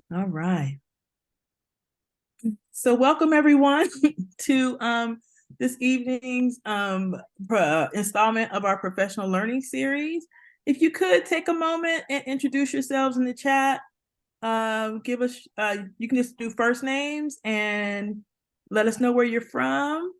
All right. So welcome everyone to this evening's installment of our professional learning series. If you could take a moment and introduce yourselves in the chat, give us, you can just do first names and let us know where you're from.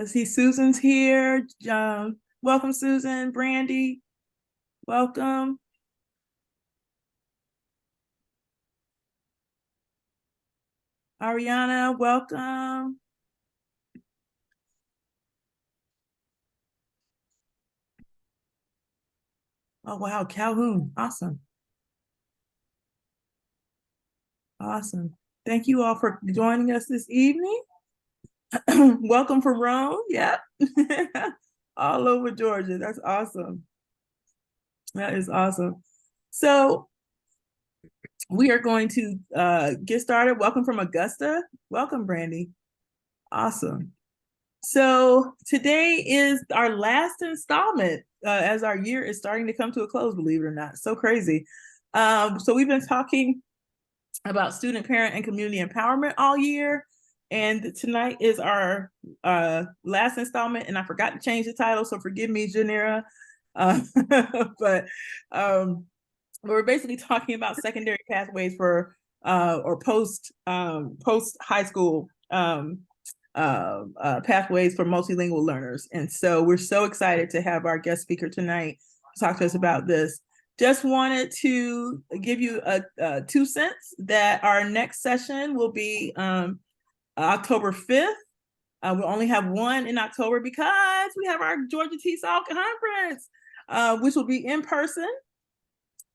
Let's see, Susan's here. Welcome, Susan. Brandy, welcome. Ariana, welcome. Oh, wow, Calhoun, awesome. Awesome. Thank you all for joining us this evening. Welcome from Rome. Yep. All over Georgia. That's awesome. That is awesome. So we are going to get started. Welcome from Augusta. Welcome, Brandy. Awesome. So today is our last installment as our year is starting to come to a close, believe it or not. So crazy. So we've been talking about student, parent, and community empowerment all year. And tonight is our last installment, and I forgot to change the title, so forgive me, Yanira. But we're basically talking about secondary pathways for or post high school pathways for multilingual learners. And so we're so excited to have our guest speaker tonight to talk to us about this. Just wanted to give you a 2 cents that our next session will be October 5th. We'll only have one in October because we have our Georgia TESOL conference, which will be in person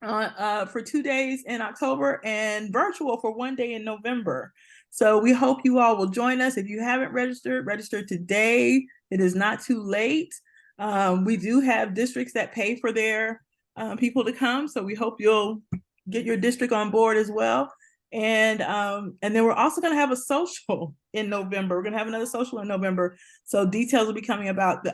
for 2 days in October and virtual for 1 day in November. So we hope you all will join us. If you haven't registered, register today. It is not too late. We do have districts that pay for their people to come. So we hope you'll get your district on board as well. And then we're also going to have a social in November. We're going to have another social in November. So details will be coming about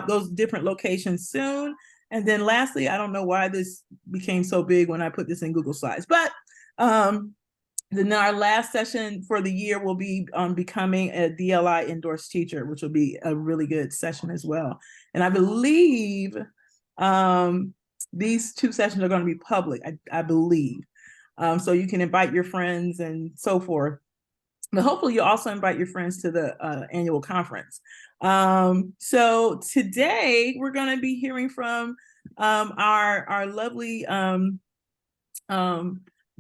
those different locations soon. And then lastly, I don't know why this became so big when I put this in Google Slides, but then our last session for the year will be becoming a DLI endorsed teacher, which will be a really good session as well. And I believe these 2 sessions are going to be public, I believe. So you can invite your friends and so forth. But hopefully you'll also invite your friends to the annual conference. So today we're going to be hearing from our lovely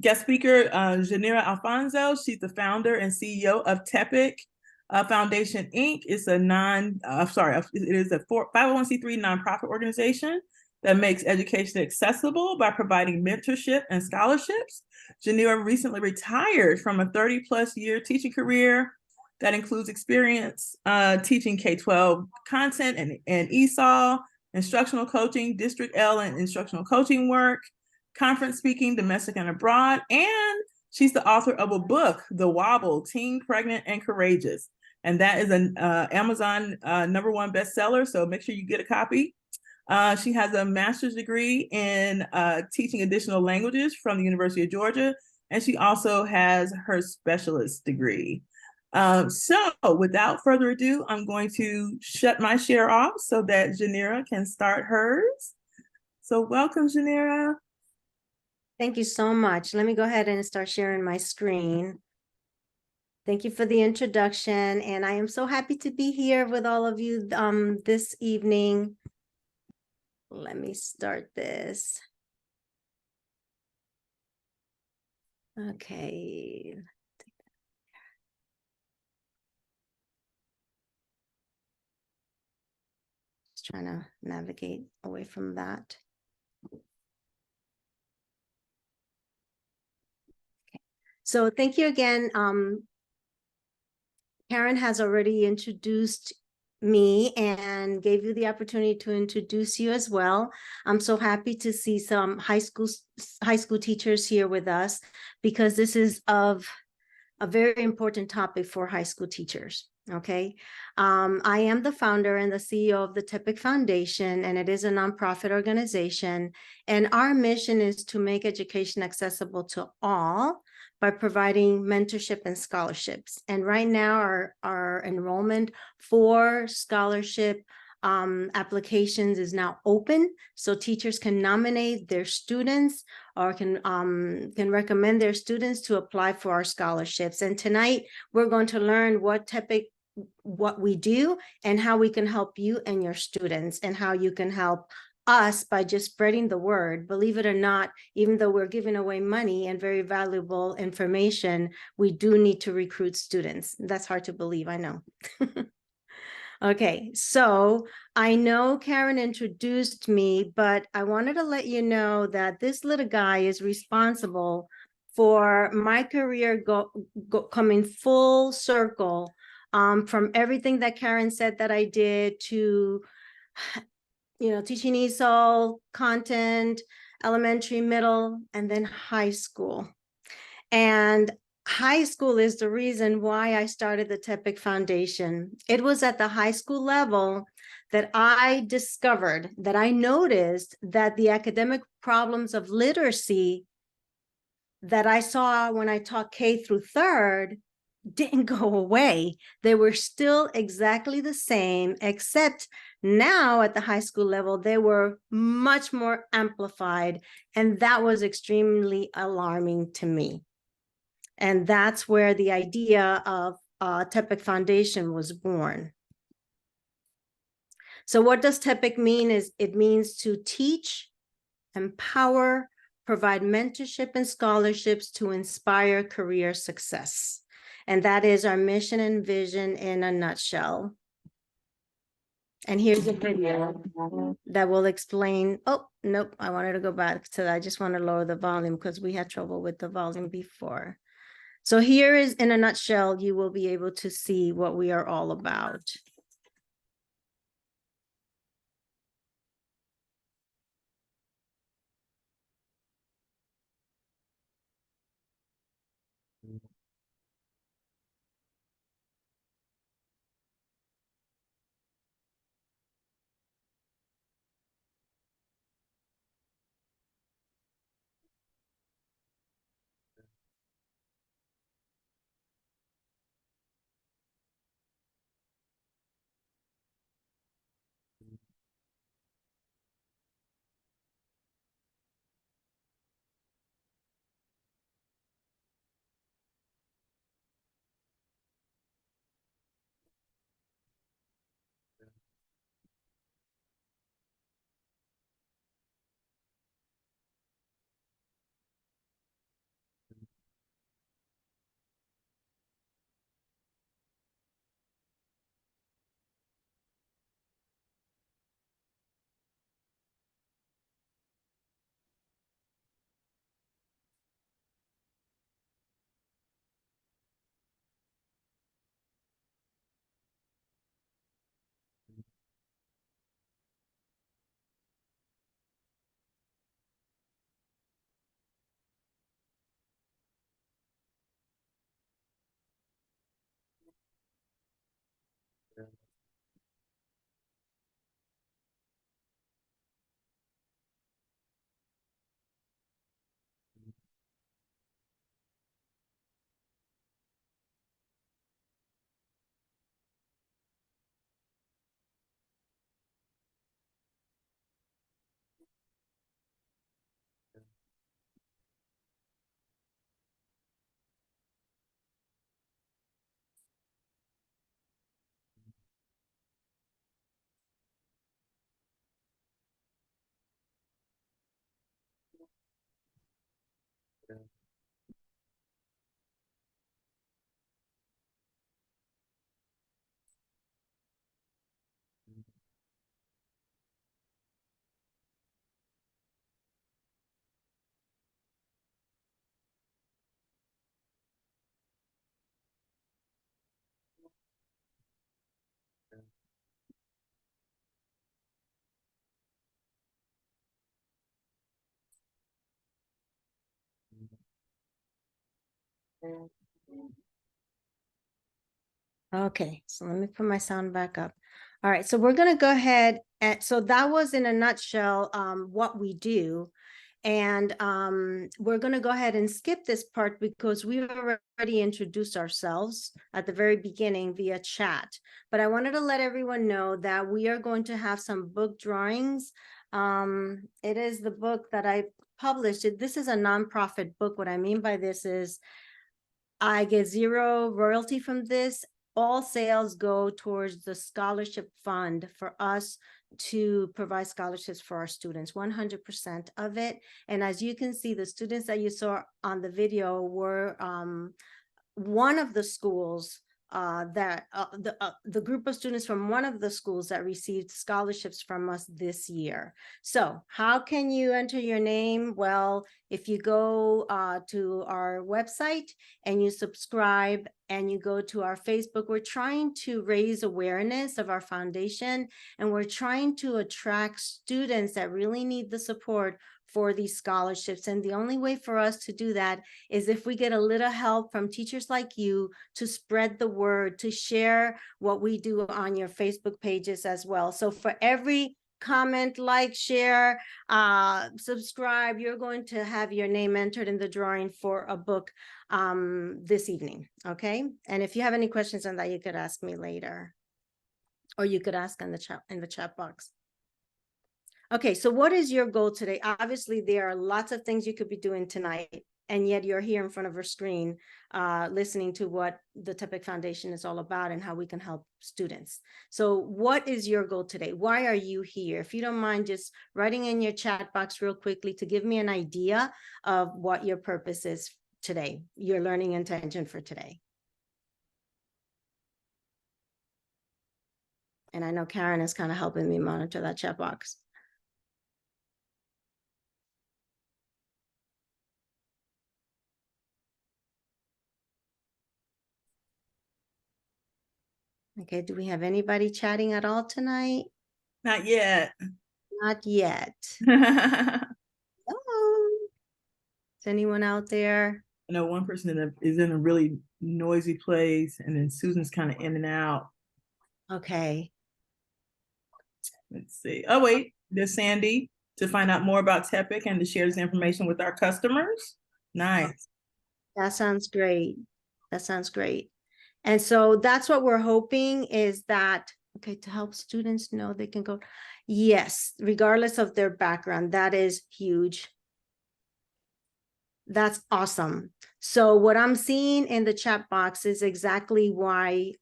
guest speaker, Yanira Alfonso. She's the founder and CEO of TEPIC Foundation INC. It's a it is a 501c3 nonprofit organization that makes education accessible by providing mentorship and scholarships. Yanira recently retired from a 30-plus year teaching career that includes experience teaching K-12 content and ESOL, instructional coaching, District L and instructional coaching work, conference speaking, domestic and abroad, and she's the author of a book, The Wobble, Teen, Pregnant, and Courageous. And that is an Amazon #1 bestseller, so make sure you get a copy. She has a master's degree in teaching additional languages from the University of Georgia, and she also has her specialist degree. So without further ado, I'm going to shut my share off so that Yanira can start hers. So welcome, Yanira. Thank you so much. Let me go ahead and start sharing my screen. Thank you for the introduction, and I am so happy to be here with all of you this evening. Let me start this. Okay. Just trying to navigate away from that. Okay. So thank you again. Karen has already introduced me and gave you the opportunity to introduce you as well. I'm so happy to see some high school teachers here with us, because this is of a very important topic for high school teachers. Okay. I am the founder and the CEO of the TEPIC Foundation, and it is a nonprofit organization. And our mission is to make education accessible to all by providing mentorship and scholarships. And right now our enrollment for scholarship applications is now open. So teachers can nominate their students or can recommend their students to apply for our scholarships. And tonight we're going to learn what we do and how we can help you and your students, and how you can help us by just spreading the word. Believe it or not, even though we're giving away money and very valuable information, we do need to recruit students. That's hard to believe, I know. Okay, so I know Karen introduced me, but I wanted to let you know that this little guy is responsible for my career coming full circle, from everything that Karen said that I did to, teaching ESOL content, elementary, middle, and then high school. And high school is the reason why I started the TEPIC Foundation. It was at the high school level that I discovered, that I noticed that the academic problems of literacy that I saw when I taught K through third didn't go away. They were still exactly the same, except now at the high school level, they were much more amplified. And that was extremely alarming to me. And that's where the idea of TEPIC Foundation was born. So what does TEPIC mean? It means to teach, empower, provide mentorship and scholarships to inspire career success. And that is our mission and vision in a nutshell. And here's a video that will explain. Oh, nope, I wanted to go back to that. I just want to lower the volume because we had trouble with the volume before. So here is, in a nutshell, you will be able to see what we are all about. Okay, so let me put my sound back up. All right, so we're going to go ahead and so that was in a nutshell what we do. And we're going to go ahead and skip this part because we've already introduced ourselves at the very beginning via chat. But I wanted to let everyone know that we are going to have some book drawings. It is the book that I published. This is a nonprofit book. What I mean by this is I get zero royalty from this. All sales go towards the scholarship fund for us to provide scholarships for our students, 100% of it. And as you can see, the students that you saw on the video were one of the schools the group of students from one of the schools that received scholarships from us this year. So how can you enter your name? Well, if you go to our website and you subscribe and you go to our Facebook, we're trying to raise awareness of our foundation, and we're trying to attract students that really need the support for these scholarships. And the only way for us to do that is if we get a little help from teachers like you to spread the word, to share what we do on your Facebook pages as well. So for every comment, like, share, subscribe, you're going to have your name entered in the drawing for a book this evening, okay? And if you have any questions on that, you could ask me later, or you could ask in the chat box. Okay, so what is your goal today? Obviously, there are lots of things you could be doing tonight, and yet you're here in front of a screen listening to what the TEPIC Foundation is all about and how we can help students. So what is your goal today? Why are you here? If you don't mind just writing in your chat box real quickly to give me an idea of what your purpose is today, your learning intention for today. And I know Karen is kind of helping me monitor that chat box. Okay, do we have anybody chatting at all tonight? Not yet. Not yet. I Oh, is anyone out there? know one person is in a really noisy place, and then Susan's kind of in and out. Okay. Let's see. Oh, wait, there's Sandy to find out more about TEPIC and to share this information with our customers. Nice. That sounds great. That sounds great. And so that's what we're hoping is that, okay, to help students know they can go. Yes, regardless of their background, that is huge. That's awesome. So what I'm seeing in the chat box is exactly why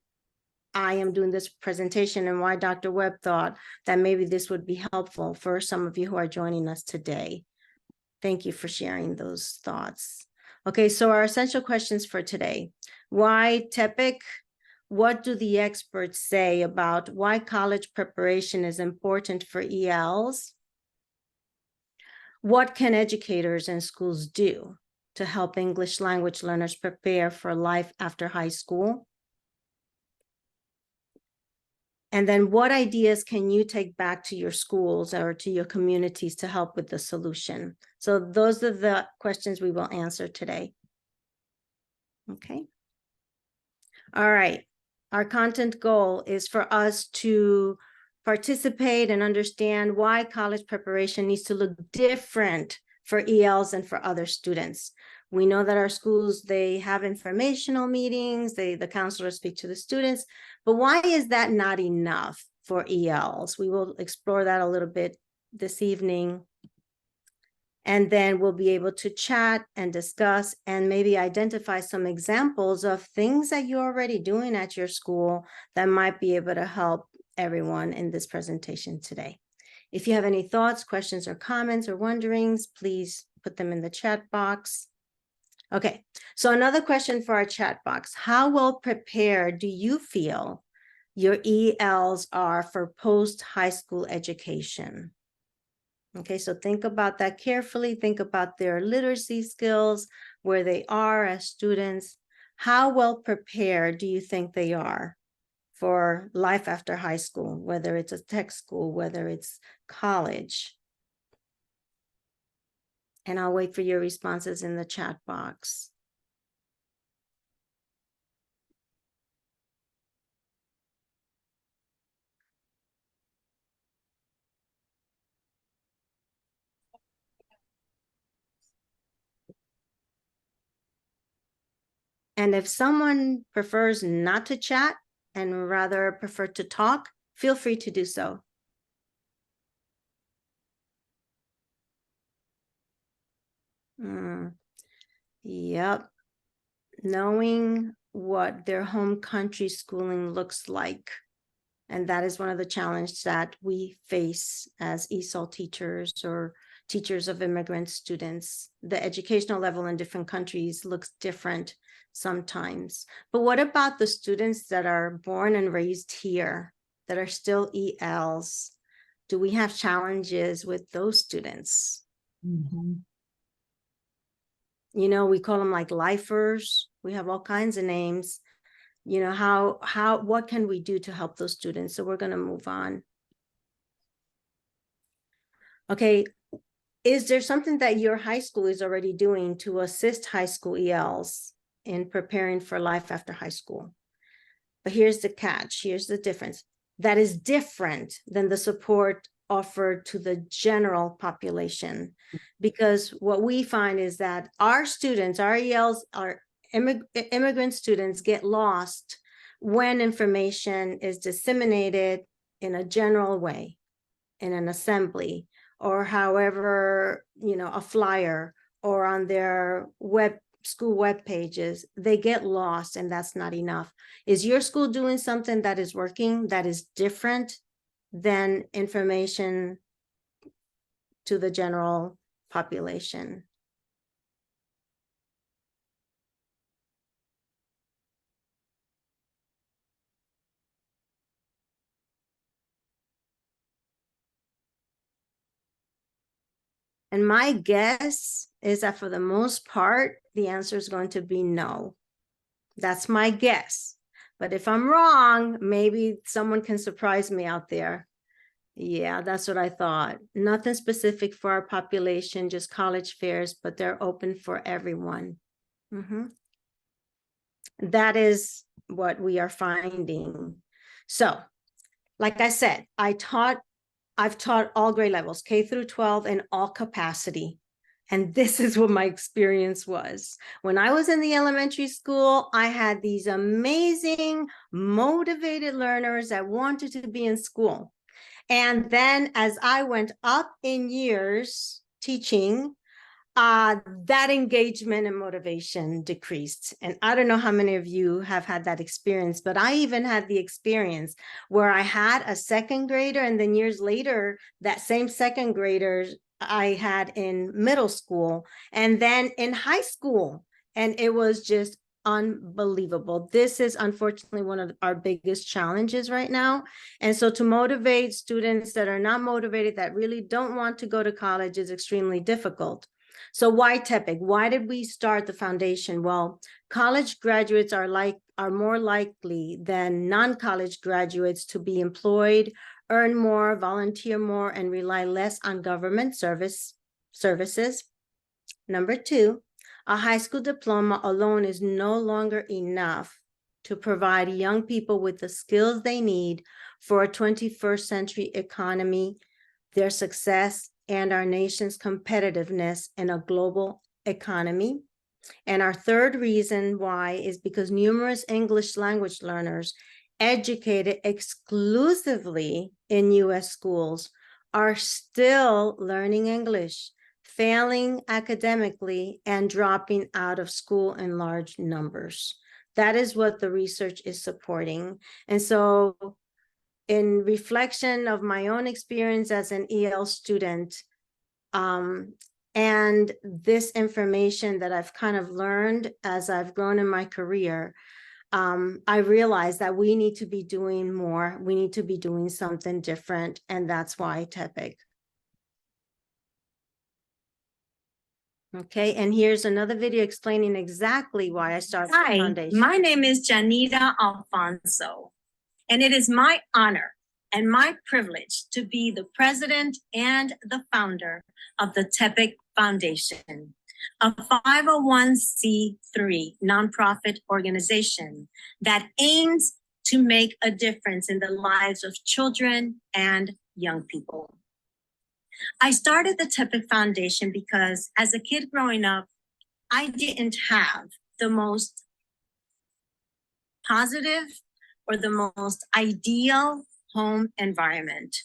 I am doing this presentation and why Dr. Webb thought that maybe this would be helpful for some of you who are joining us today. Thank you for sharing those thoughts. Okay, so our essential questions for today. Why TEPIC? What do the experts say about why college preparation is important for ELs? What can educators and schools do to help English language learners prepare for life after high school? And then what ideas can you take back to your schools or to your communities to help with the solution? So those are the questions we will answer today. Okay. All right. Our content goal is for us to participate and understand why college preparation needs to look different for ELs and for other students. We know that our schools, they have informational meetings, the counselors speak to the students, but why is that not enough for ELs? We will explore that a little bit this evening. And then we'll be able to chat and discuss and maybe identify some examples of things that you're already doing at your school that might be able to help everyone in this presentation today. If you have any thoughts, questions, or comments or wonderings, please put them in the chat box. Okay, so another question for our chat box. How well prepared do you feel your ELs are for post-high school education? Okay, so think about that carefully. Think about their literacy skills, where they are as students. How well prepared do you think they are for life after high school, whether it's a tech school, whether it's college? And I'll wait for your responses in the chat box. And if someone prefers not to chat and rather prefer to talk, feel free to do so. Yep. Knowing what their home country schooling looks like. And that is one of the challenges that we face as ESOL teachers or teachers of immigrant students. The educational level in different countries looks different sometimes. But what about the students that are born and raised here, that are still ELs? Do we have challenges with those students? Mm-hmm. You know, we call them like lifers. We have all kinds of names. You know, what can we do to help those students? So we're going to move on. Okay. Is there something that your high school is already doing to assist high school ELs in preparing for life after high school? But here's the catch. Here's the difference. That is different than the support offered to the general population. Because what we find is that our students, our ELs, our immigrant students get lost when information is disseminated in a general way, in an assembly, or however, you know, a flyer or on their school web pages. They get lost, and that's not enough. Is your school doing something that is working, that is different than information to the general population? And my guess is that for the most part, the answer is going to be no. That's my guess. But if I'm wrong, maybe someone can surprise me out there. Yeah, that's what I thought. Nothing specific for our population, just college fairs, but they're open for everyone. That is what we are finding. So, like I said, I've taught all grade levels, K through 12 in all capacity. And this is what my experience was. When I was in the elementary school, I had these amazing, motivated learners that wanted to be in school. And then as I went up in years teaching, that engagement and motivation decreased. And I don't know how many of you have had that experience, but I even had the experience where I had a second grader, and then years later, that same second grader I had in middle school and then in high school. And it was just unbelievable. This is unfortunately one of our biggest challenges right now. And so to motivate students that are not motivated, that really don't want to go to college, is extremely difficult. So why TEPIC? Why did we start the foundation? Well, college graduates are more likely than non-college graduates to be employed, earn more, volunteer more, and rely less on government services. Number two, a high school diploma alone is no longer enough to provide young people with the skills they need for a 21st century economy, their success, and our nation's competitiveness in a global economy. And our third reason why is because numerous English language learners educated exclusively in US schools are still learning English, failing academically, and dropping out of school in large numbers. That is what the research is supporting. And so in reflection of my own experience as an EL student, and this information that I've kind of learned as I've grown in my career, I realized that we need to be doing more. We need to be doing something different, and that's why TEPIC. Okay, and here's another video explaining exactly why I started the foundation. My name is Yanira Alfonso, and it is my honor and my privilege to be the president and the founder of the TEPIC Foundation, a 501c3 nonprofit organization that aims to make a difference in the lives of children and young people. I started the TEPIC Foundation because as a kid growing up, I didn't have the most positive or the most ideal home environment.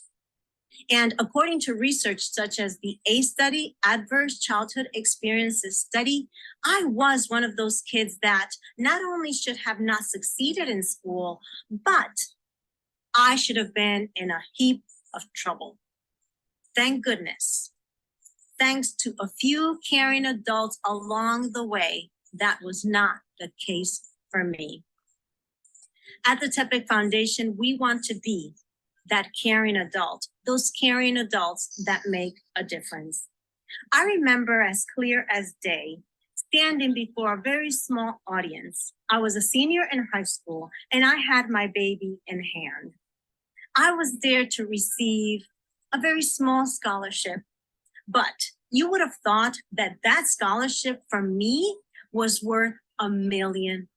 And according to research such as the ACE study, Adverse Childhood Experiences study, I was one of those kids that not only should have not succeeded in school, but I should have been in a heap of trouble. Thank goodness, thanks to a few caring adults along the way, that was not the case for me. At the TEPIC Foundation, we want to be that caring adult, those caring adults that make a difference. I remember as clear as day, standing before a very small audience. I was a senior in high school and I had my baby in hand. I was there to receive a very small scholarship, but you would have thought that that scholarship for me was worth $1 million.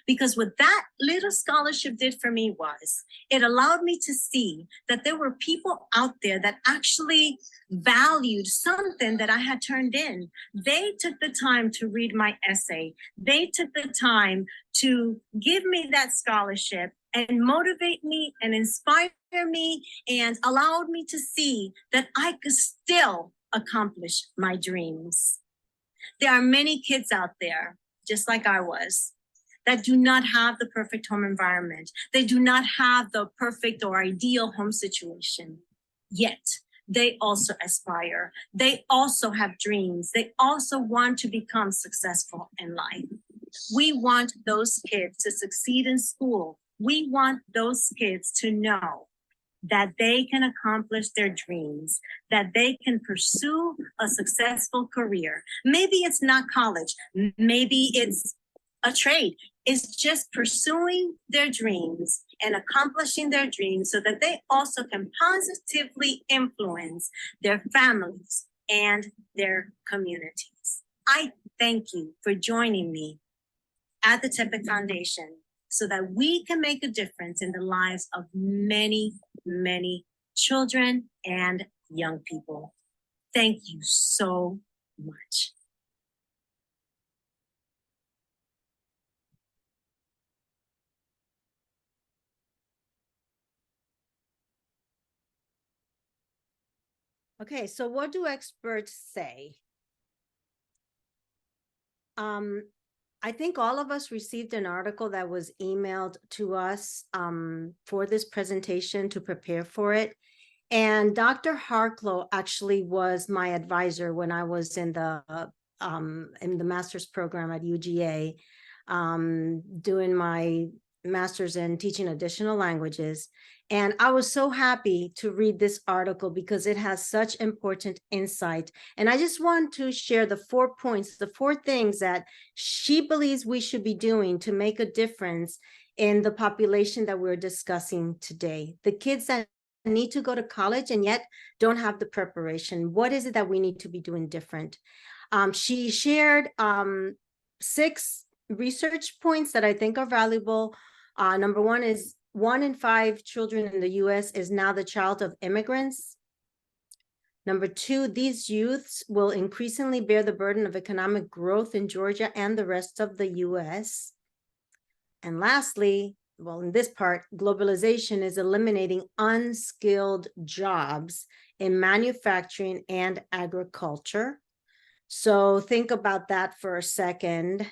Because what that little scholarship did for me was it allowed me to see that there were people out there that actually valued something that I had turned in. They took the time to read my essay. They took the time to give me that scholarship and motivate me and inspire me and allowed me to see that I could still accomplish my dreams. There are many kids out there, just like I was, that do not have the perfect home environment. They do not have the perfect or ideal home situation. Yet, they also aspire. They also have dreams. They also want to become successful in life. We want those kids to succeed in school. We want those kids to know that they can accomplish their dreams, that they can pursue a successful career. Maybe it's not college, maybe it's a trade. It's just pursuing their dreams and accomplishing their dreams so that they also can positively influence their families and their communities. I thank you for joining me at the TEPIC Foundation so that we can make a difference in the lives of many, many children and young people. Thank you so much. Okay, so what do experts say? I think all of us received an article that was emailed to us for this presentation to prepare for it. And Dr. Harklow actually was my advisor when I was in the master's program at UGA, doing my master's in teaching additional languages. And I was so happy to read this article because it has such important insight. And I just want to share the 4 points, the 4 things that she believes we should be doing to make a difference in the population that we're discussing today. The kids that need to go to college and yet don't have the preparation. What is it that we need to be doing different? She shared 6 research points that I think are valuable. Number 1 is 1 in 5 children in the US is now the child of immigrants. Number 2, these youths will increasingly bear the burden of economic growth in Georgia and the rest of the US. And lastly, well, in this part, globalization is eliminating unskilled jobs in manufacturing and agriculture. So think about that for a second.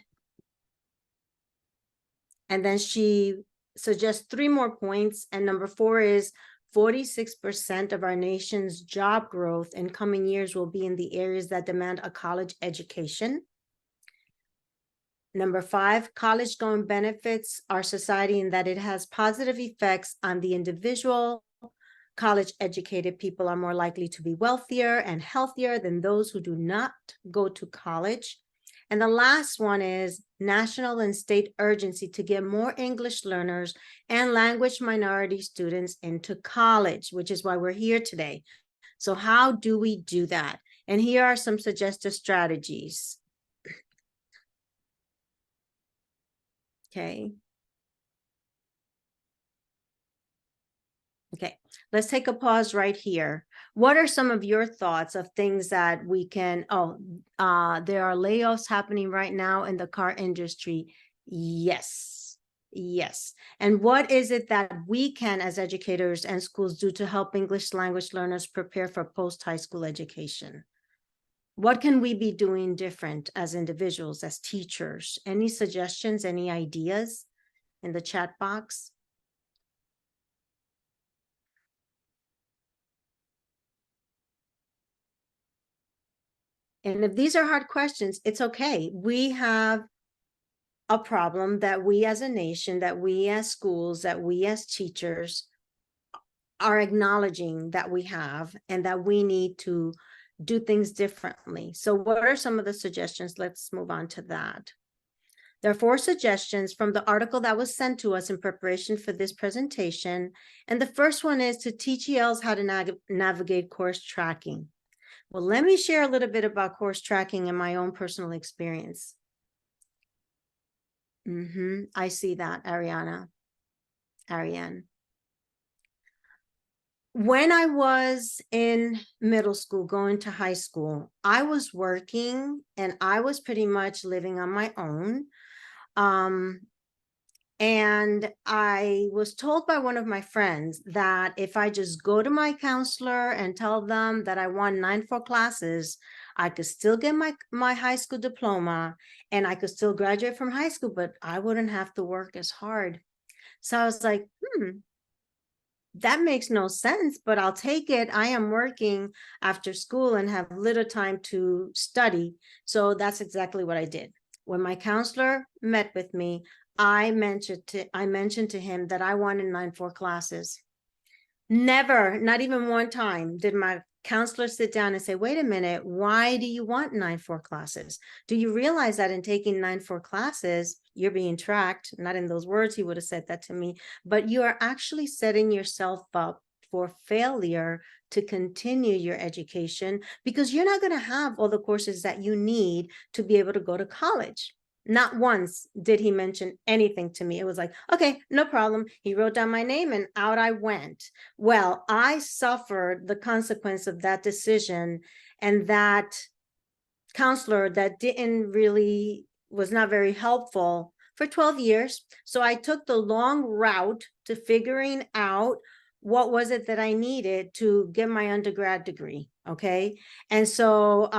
And then she suggests 3 more points. And number 4 is 46% of our nation's job growth in coming years will be in the areas that demand a college education. Number 5, college going benefits our society in that it has positive effects on the individual. College educated people are more likely to be wealthier and healthier than those who do not go to college. And the last one is national and state urgency to get more English learners and language minority students into college, which is why we're here today. So how do we do that? And here are some suggested strategies. Okay. Okay, let's take a pause right here. What are some of your thoughts of things that we can, there are layoffs happening right now in the car industry. Yes, Yes. And what is it that we can, as educators and schools, do to help English language learners prepare for post-high school education? What can we be doing different as individuals, as teachers? Any suggestions, any ideas in the chat box? And if these are hard questions, it's okay. We have a problem that we as a nation, that we as schools, that we as teachers are acknowledging that we have, and that we need to do things differently. So what are some of the suggestions? Let's move on to that. There are 4 suggestions from the article that was sent to us in preparation for this presentation. And the first one is to teach ELs how to navigate course tracking. Well, let me share a little bit about course tracking and my own personal experience. I see that, Ariane. When I was in middle school, going to high school, I was working and I was pretty much living on my own. And I was told by one of my friends that if I just go to my counselor and tell them that I won 9-4 classes, I could still get my high school diploma and I could still graduate from high school, but I wouldn't have to work as hard. So I was like, that makes no sense, but I'll take it. I am working after school and have little time to study. So that's exactly what I did. When my counselor met with me, I mentioned to him that I wanted 9-4 classes. Never, not even one time, did my counselor sit down and say, wait a minute, why do you want 9-4 classes? Do you realize that in taking 9-4 classes, you're being tracked? Not in those words, he would have said that to me, but you are actually setting yourself up for failure to continue your education, because you're not going to have all the courses that you need to be able to go to college. Not once did he mention anything to me. It was like, okay, no problem. He wrote down my name and out I went. Well, I suffered the consequence of that decision, and that counselor that was not very helpful for 12 years. So I took the long route to figuring out what was it that I needed to get my undergrad degree. Okay. And so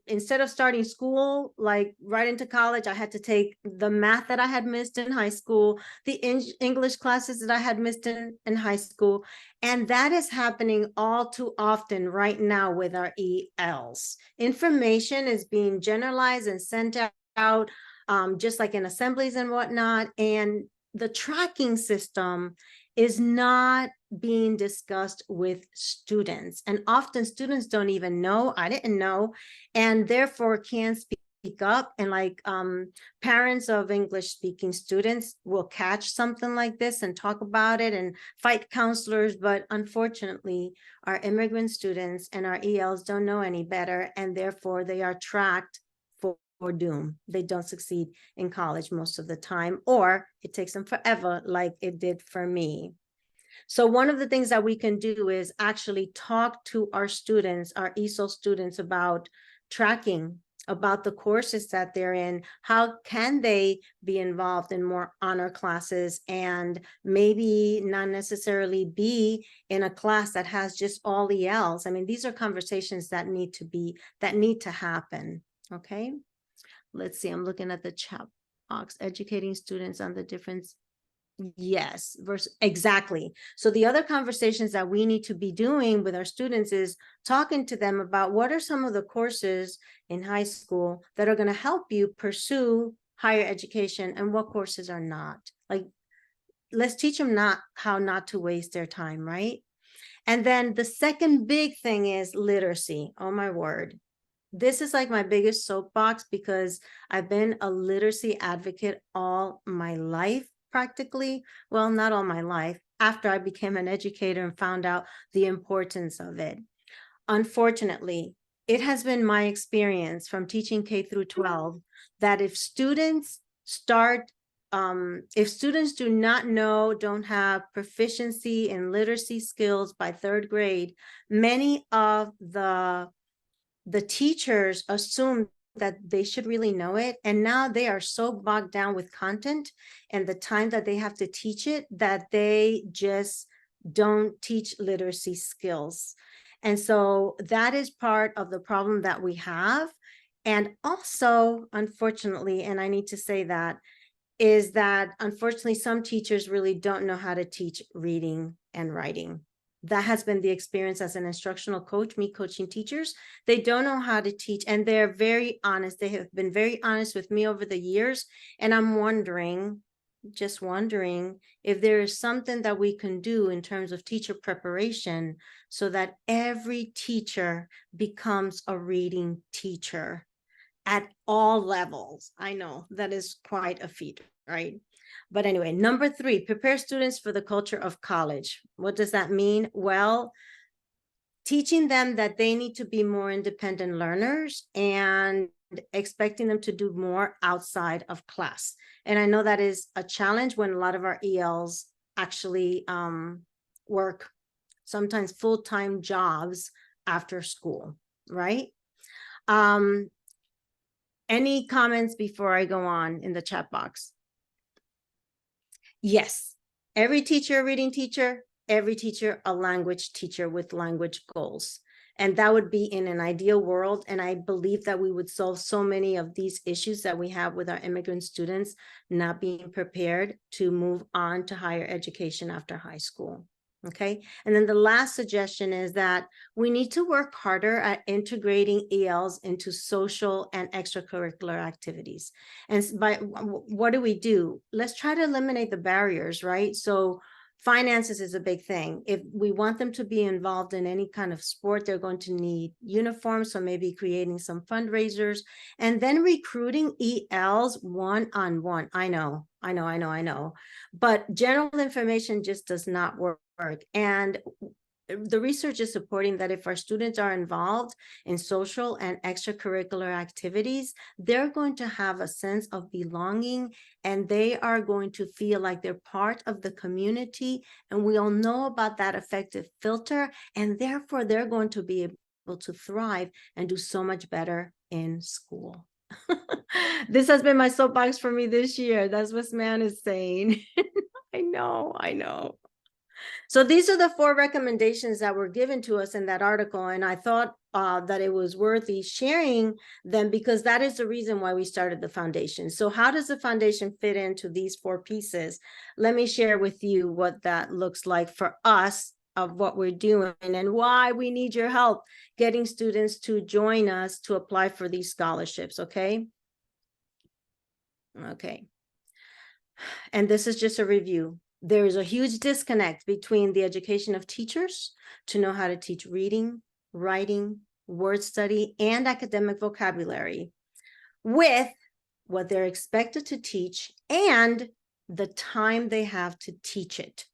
instead of starting school, like right into college, I had to take the math that I had missed in high school, the English classes that I had missed in high school. And that is happening all too often right now with our ELs. Information is being generalized and sent out, just like in assemblies and whatnot. And the tracking system is not being discussed with students. And often students don't even know, I didn't know, and therefore can't speak up. And like parents of English speaking students will catch something like this and talk about it and fight counselors. But unfortunately, our immigrant students and our ELs don't know any better, and therefore they are tracked for doom. They don't succeed in college most of the time, or it takes them forever, like it did for me. So one of the things that we can do is actually talk to our students, our ESOL students, about tracking, about the courses that they're in. How can they be involved in more honor classes, and maybe not necessarily be in a class that has just all ELs? I mean, these are conversations that need to happen. Okay. Let's see, I'm looking at the chat box, educating students on the difference. Yes, exactly. So the other conversations that we need to be doing with our students is talking to them about what are some of the courses in high school that are going to help you pursue higher education, and what courses are not. Like, let's teach them how not to waste their time, right? And then the second big thing is literacy. Oh my word. This is like my biggest soapbox, because I've been a literacy advocate all my life, practically. Well, not all my life, after I became an educator and found out the importance of it. Unfortunately, it has been my experience from teaching K through 12 that if students do not know, don't have proficiency in literacy skills by 3rd grade, many of the teachers assume that they should really know it. And now they are so bogged down with content and the time that they have to teach it that they just don't teach literacy skills. And so that is part of the problem that we have. And also, unfortunately, and I need to say that, is that unfortunately, some teachers really don't know how to teach reading and writing. That has been the experience as an instructional coach, me coaching teachers. They don't know how to teach, and they're very honest. They have been very honest with me over the years. And I'm wondering, just wondering, if there is something that we can do in terms of teacher preparation so that every teacher becomes a reading teacher at all levels. I know that is quite a feat, right? But anyway, number 3, prepare students for the culture of college. What does that mean? Well, teaching them that they need to be more independent learners and expecting them to do more outside of class. And I know that is a challenge when a lot of our ELs actually work sometimes full-time jobs after school, right? Any comments before I go on in the chat box? Yes, every teacher a reading teacher, every teacher a language teacher with language goals. And that would be in an ideal world. And I believe that we would solve so many of these issues that we have with our immigrant students not being prepared to move on to higher education after high school. Okay. And then the last suggestion is that we need to work harder at integrating ELs into social and extracurricular activities. And by what do? Let's try to eliminate the barriers, right? So finances is a big thing. If we want them to be involved in any kind of sport, they're going to need uniforms. So maybe creating some fundraisers and then recruiting ELs one-on-one. I know. But general information just does not work. And the research is supporting that if our students are involved in social and extracurricular activities, they're going to have a sense of belonging and they are going to feel like they're part of the community. And we all know about that affective filter, and therefore they're going to be able to thrive and do so much better in school. This has been my soapbox for me this year. That's what man is saying. I know. So these are the 4 recommendations that were given to us in that article. And I thought that it was worthy sharing them because that is the reason why we started the foundation. So how does the foundation fit into these 4 pieces? Let me share with you what that looks like for us of what we're doing and why we need your help getting students to join us to apply for these scholarships. Okay. And this is just a review. There is a huge disconnect between the education of teachers to know how to teach reading, writing, word study, and academic vocabulary with what they're expected to teach and the time they have to teach it.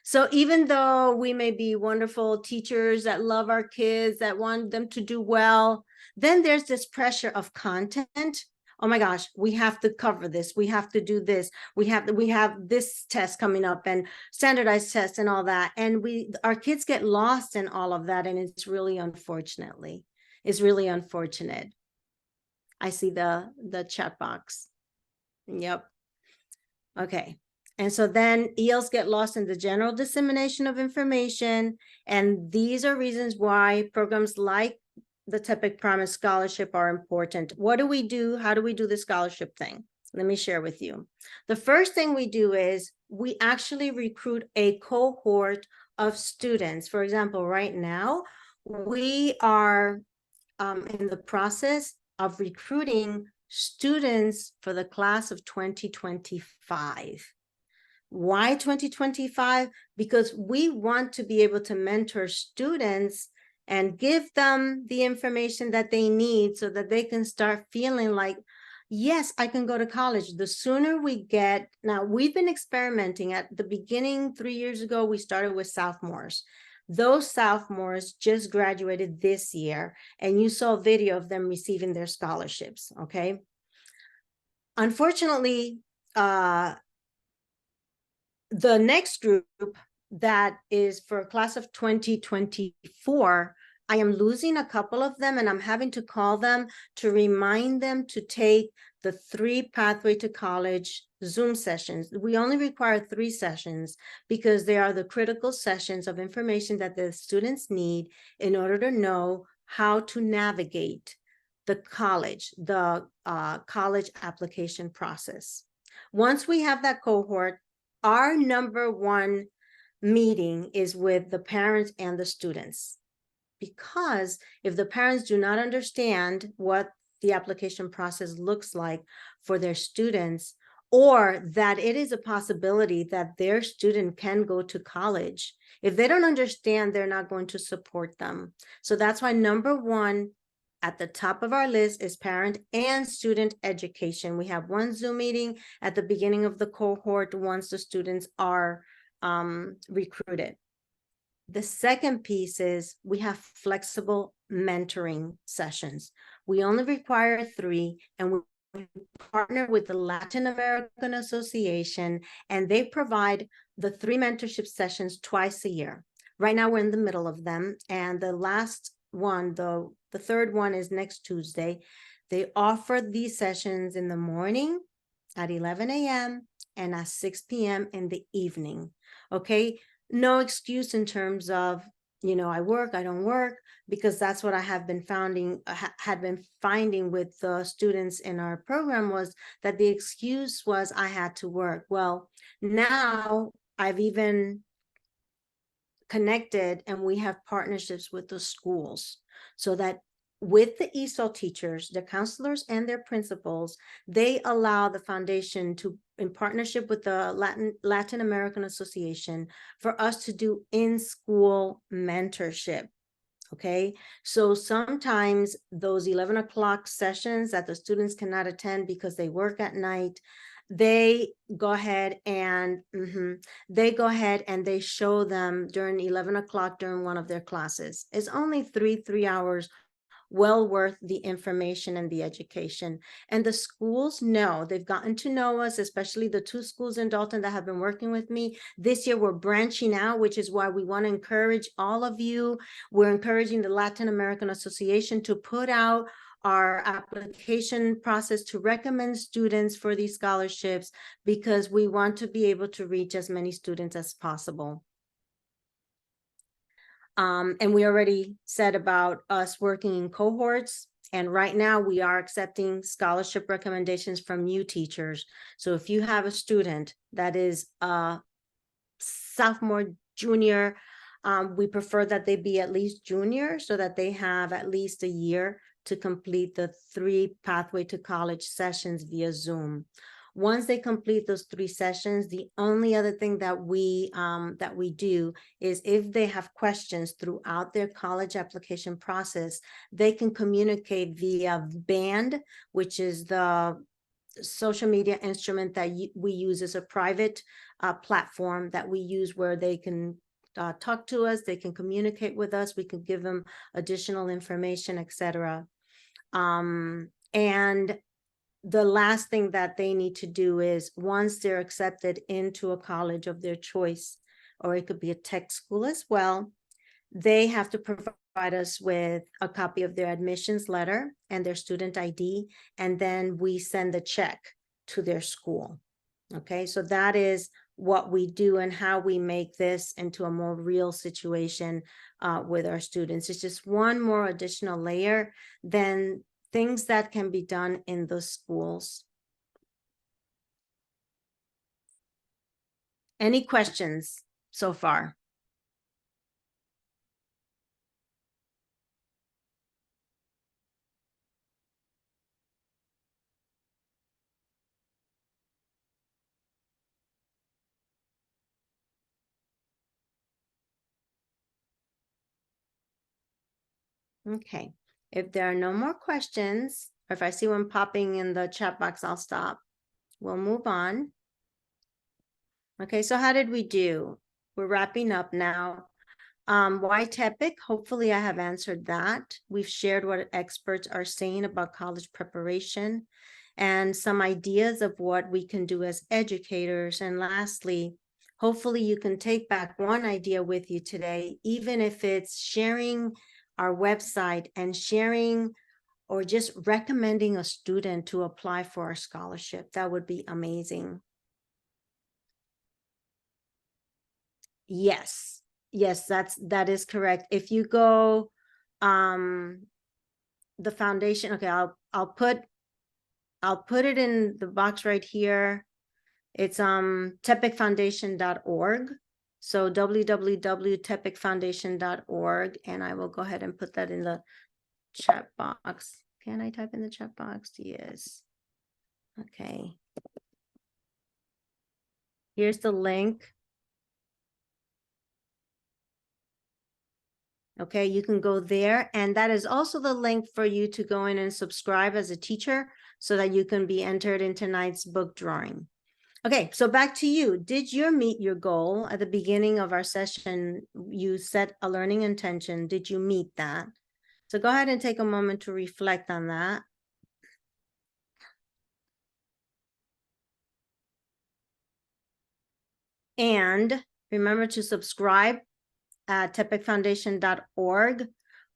So even though we may be wonderful teachers that love our kids, that want them to do well, then there's this pressure of content. Oh my gosh, we have to cover this. We have to do this. We have this test coming up and standardized tests and all that. And our kids get lost in all of that. And it's really unfortunate. I see the chat box. Yep. Okay. And so then ELs get lost in the general dissemination of information. And these are reasons why programs like the TEPIC Promise Scholarship are important. What do we do? How do we do the scholarship thing? Let me share with you. The first thing we do is we actually recruit a cohort of students. For example, right now, we are in the process of recruiting students for the class of 2025. Why 2025? Because we want to be able to mentor students and give them the information that they need so that they can start feeling like, yes, I can go to college. The sooner we get, now we've been experimenting at the beginning 3 years ago, we started with sophomores. Those sophomores just graduated this year, and you saw a video of them receiving their scholarships, okay? Unfortunately, the next group that is for a class of 2024, I am losing a couple of them, and I'm having to call them to remind them to take the 3 Pathway to College Zoom sessions. We only require 3 sessions because they are the critical sessions of information that the students need in order to know how to navigate the college application process. Once we have that cohort, our number 1 meeting is with the parents and the students. Because if the parents do not understand what the application process looks like for their students, or that it is a possibility that their student can go to college, if they don't understand, they're not going to support them. So that's why number 1 at the top of our list is parent and student education. We have 1 Zoom meeting at the beginning of the cohort once the students are recruited. The second piece is we have flexible mentoring sessions. We only require 3, and we partner with the Latin American Association, and they provide the 3 mentorship sessions twice a year. Right now, we're in the middle of them, and the last one, the third one, is next Tuesday. They offer these sessions in the morning at 11 a.m. and at 6 p.m. in the evening. Okay. No excuse in terms of, I work, I don't work, because that's what I have been finding with the students in our program, was that the excuse was I had to work. Well, now I've even connected, and we have partnerships with the schools so that with the ESOL teachers, the counselors, and their principals, they allow the foundation to, in partnership with the Latin American Association, for us to do in-school mentorship. Okay, so sometimes those 11 o'clock sessions that the students cannot attend because they work at night, they go ahead and they show them during 11 o'clock during one of their classes. It's only 3 hours, well worth the information and the education. And the schools know, they've gotten to know us, especially the 2 schools in Dalton that have been working with me. This year we're branching out, which is why we want to encourage all of you. We're encouraging the Latin American Association to put out our application process to recommend students for these scholarships, because we want to be able to reach as many students as possible. And we already said about us working in cohorts. And right now we are accepting scholarship recommendations from you teachers. So if you have a student that is a sophomore, junior, we prefer that they be at least junior, so that they have at least a year to complete the 3 Pathway to College sessions via Zoom. Once they complete those 3 sessions, the only other thing that we do is, if they have questions throughout their college application process, they can communicate via Band, which is the social media instrument that we use as a private platform that we use, where they can talk to us, they can communicate with us, we can give them additional information, etc. And the last thing that they need to do is, once they're accepted into a college of their choice, or it could be a tech school as well, they have to provide us with a copy of their admissions letter and their student ID, and then we send the check to their school. Okay, so that is what we do and how we make this into a more real situation with our students. It's just one more additional layer than things that can be done in the schools. Any questions so far? Okay, if there are no more questions, or if I see one popping in the chat box, I'll stop. We'll move on. Okay, so how did we do? We're wrapping up now. Why TEPIC? Hopefully I have answered that. We've shared what experts are saying about college preparation and some ideas of what we can do as educators. And lastly, hopefully you can take back one idea with you today, even if it's sharing our website and sharing or just recommending a student to apply for a scholarship. That would be amazing. Yes, yes, that is correct. If you go, the foundation, okay, I'll put it in the box right here. It's tepicfoundation.org. So www.tepicfoundation.org, and I will go ahead and put that in the chat box. Can I type in the chat box? Yes. Okay. Here's the link. Okay, you can go there, and that is also the link for you to go in and subscribe as a teacher so that you can be entered in tonight's book drawing. Okay, so back to you. Did you meet your goal at the beginning of our session? You set a learning intention. Did you meet that? So go ahead and take a moment to reflect on that. And remember to subscribe at tepicfoundation.org,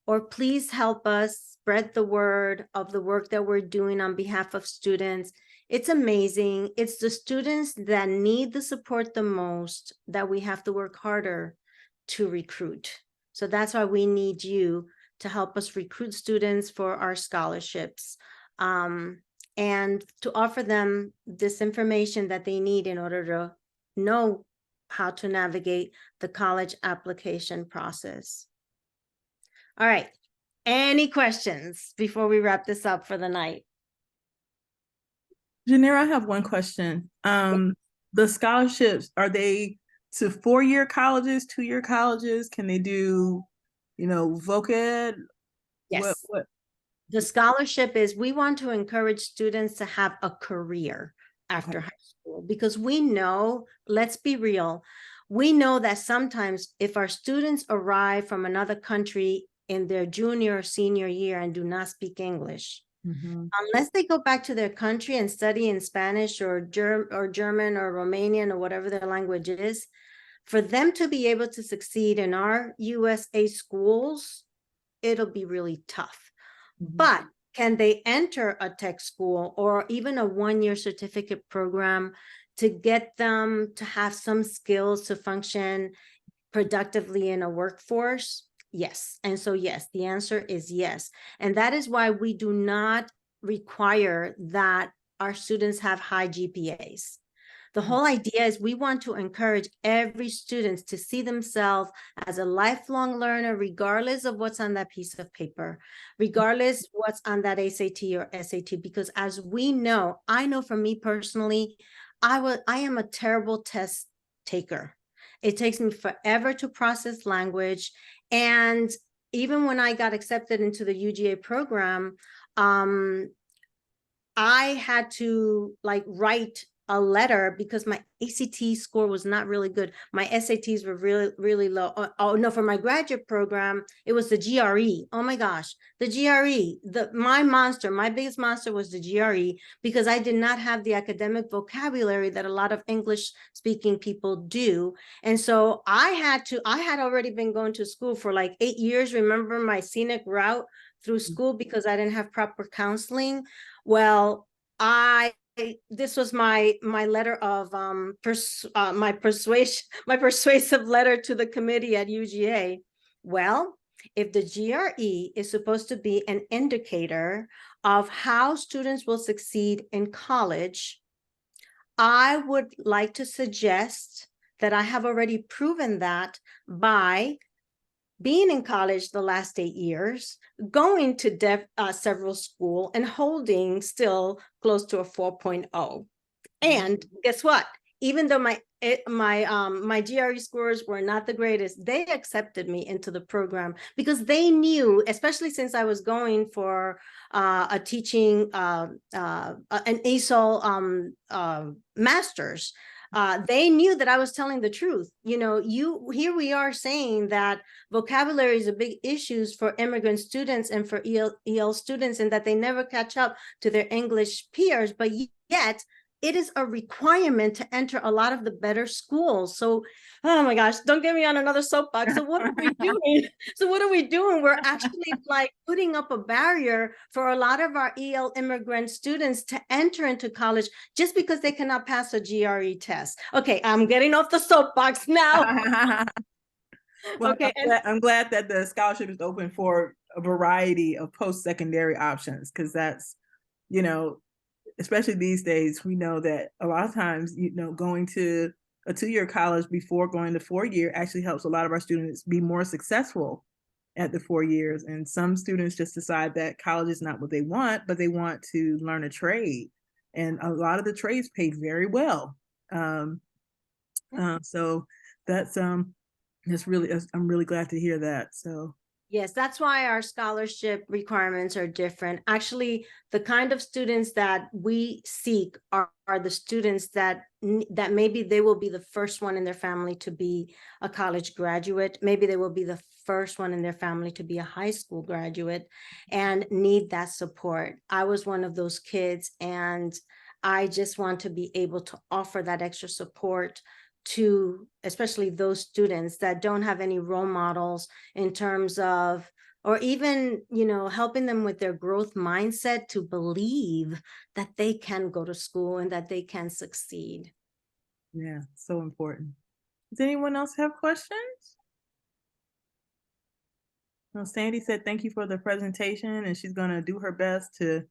or please help us spread the word of the work that we're doing on behalf of students. It's amazing. It's the students that need the support the most that we have to work harder to recruit. So that's why we need you to help us recruit students for our scholarships, and to offer them this information that they need in order to know how to navigate the college application process. All right, any questions before we wrap this up for the night? Yanira, I have one question. The scholarships, are they to 4-year colleges, 2-year colleges? Can they do, voc ed? Yes. What? The scholarship is, we want to encourage students to have a career after Okay. high school, because we know, let's be real, we know that sometimes if our students arrive from another country in their junior or senior year and do not speak English, unless they go back to their country and study in Spanish or German or Romanian or whatever their language is, for them to be able to succeed in our USA schools, it'll be really tough. But can they enter a tech school or even a 1-year certificate program to get them to have some skills to function productively in a workforce? Yes. And so, yes, the answer is yes. And that is why we do not require that our students have high GPAs. The whole idea is we want to encourage every student to see themselves as a lifelong learner, regardless of what's on that piece of paper, regardless what's on that ACT or SAT, because as we know, I know for me personally, I am a terrible test taker. It takes me forever to process language. And even when I got accepted into the UGA program, I had to write a letter because my ACT score was not really good. My SATs were really, really low. Oh no, for my graduate program, it was the GRE. Oh my gosh, the GRE, my biggest monster was the GRE, because I did not have the academic vocabulary that a lot of English speaking people do. And so I had already been going to school for 8 years. Remember my scenic route through school because I didn't have proper counseling. Well, this was my letter of my persuasive letter to the committee at UGA. Well, if the GRE is supposed to be an indicator of how students will succeed in college, I would like to suggest that I have already proven that by being in college the last 8 years, going to several schools and holding still close to a 4.0. And guess what? Even though my GRE scores were not the greatest, they accepted me into the program because they knew, especially since I was going for a teaching, an ASOL master's. They knew that I was telling the truth. Here we are saying that vocabulary is a big issue for immigrant students and for EL students, and that they never catch up to their English peers, but yet it is a requirement to enter a lot of the better schools. So, oh my gosh, don't get me on another soapbox. So what are we doing? So what are we doing? We're actually like putting up a barrier for a lot of our EL immigrant students to enter into college just because they cannot pass a GRE test. Okay, I'm getting off the soapbox now. Well, Okay, I'm glad that the scholarship is open for a variety of post-secondary options, because that's, you know, especially these days, we know that a lot of times, you know, going to a 2-year college before going to 4-year actually helps a lot of our students be more successful at the 4 years. And some students just decide that college is not what they want, but they want to learn a trade. And a lot of the trades pay very well. So that's really, I'm really glad to hear that. So yes, that's why our scholarship requirements are different. Actually, the kind of students that we seek are the students that maybe they will be the first one in their family to be a college graduate. Maybe they will be the first one in their family to be a high school graduate and need that support. I was one of those kids, and I just want to be able to offer that extra support to especially those students that don't have any role models in terms of, or even, you know, helping them with their growth mindset to believe that they can go to school and that they can succeed. yeah, so important. Does anyone else have questions? Well, Sandy said thank you for the presentation, and she's going to do her best to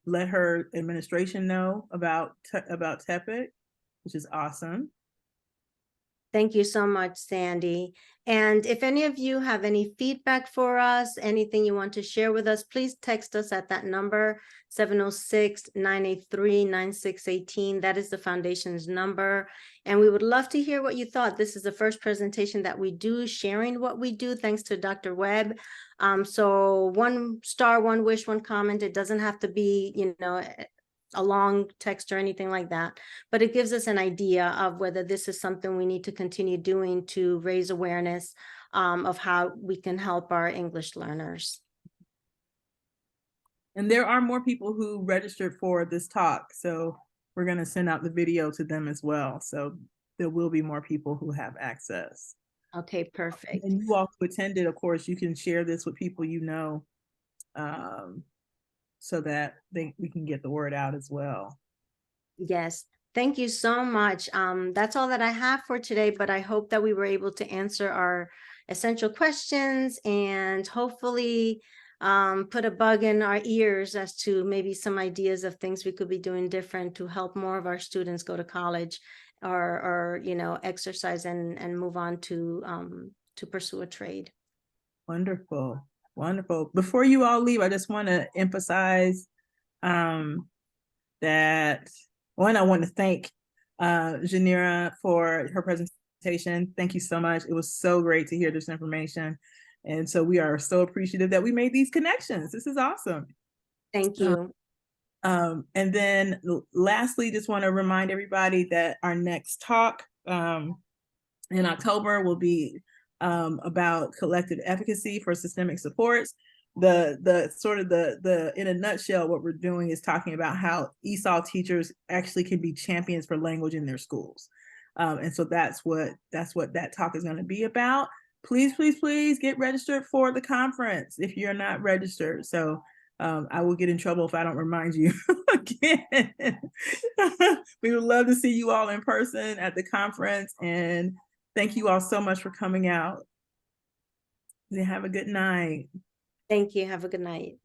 let her administration know about TEPIC, which is awesome. Thank you so much, Sandy. And if any of you have any feedback for us, anything you want to share with us, please text us at that number, 706-983-9618. That is the foundation's number. And we would love to hear what you thought. This is the first presentation that we do, sharing what we do, thanks to Dr. Webb. So 1 star, 1 wish, 1 comment. It doesn't have to be, you know, a long text or anything like that, but it gives us an idea of whether this is something we need to continue doing to raise awareness of how we can help our English learners. And there are more people who registered for this talk, so we're going to send out the video to them as well. So there will be more people who have access. Okay, perfect. And you all who attended, of course, you can share this with people you know, so that we can get the word out as well. Yes, thank you so much. That's all that I have for today, but I hope that we were able to answer our essential questions and hopefully put a bug in our ears as to maybe some ideas of things we could be doing different to help more of our students go to college or you know, exercise and move on to pursue a trade. Wonderful. Wonderful. Before you all leave, I just want to emphasize that, one, I want to thank Yanira for her presentation. Thank you so much. It was so great to hear this information. And so we are so appreciative that we made these connections. This is awesome. Thank you. And then lastly, just want to remind everybody that our next talk in October will be about collective efficacy for systemic supports. The sort of the in a nutshell, what we're doing is talking about how ESOL teachers actually can be champions for language in their schools. And so that's what that talk is going to be about. Please, please, please get registered for the conference if you're not registered. So I will get in trouble if I don't remind you again. We would love to see you all in person at the conference, and thank you all so much for coming out. Have a good night. Thank you. Have a good night.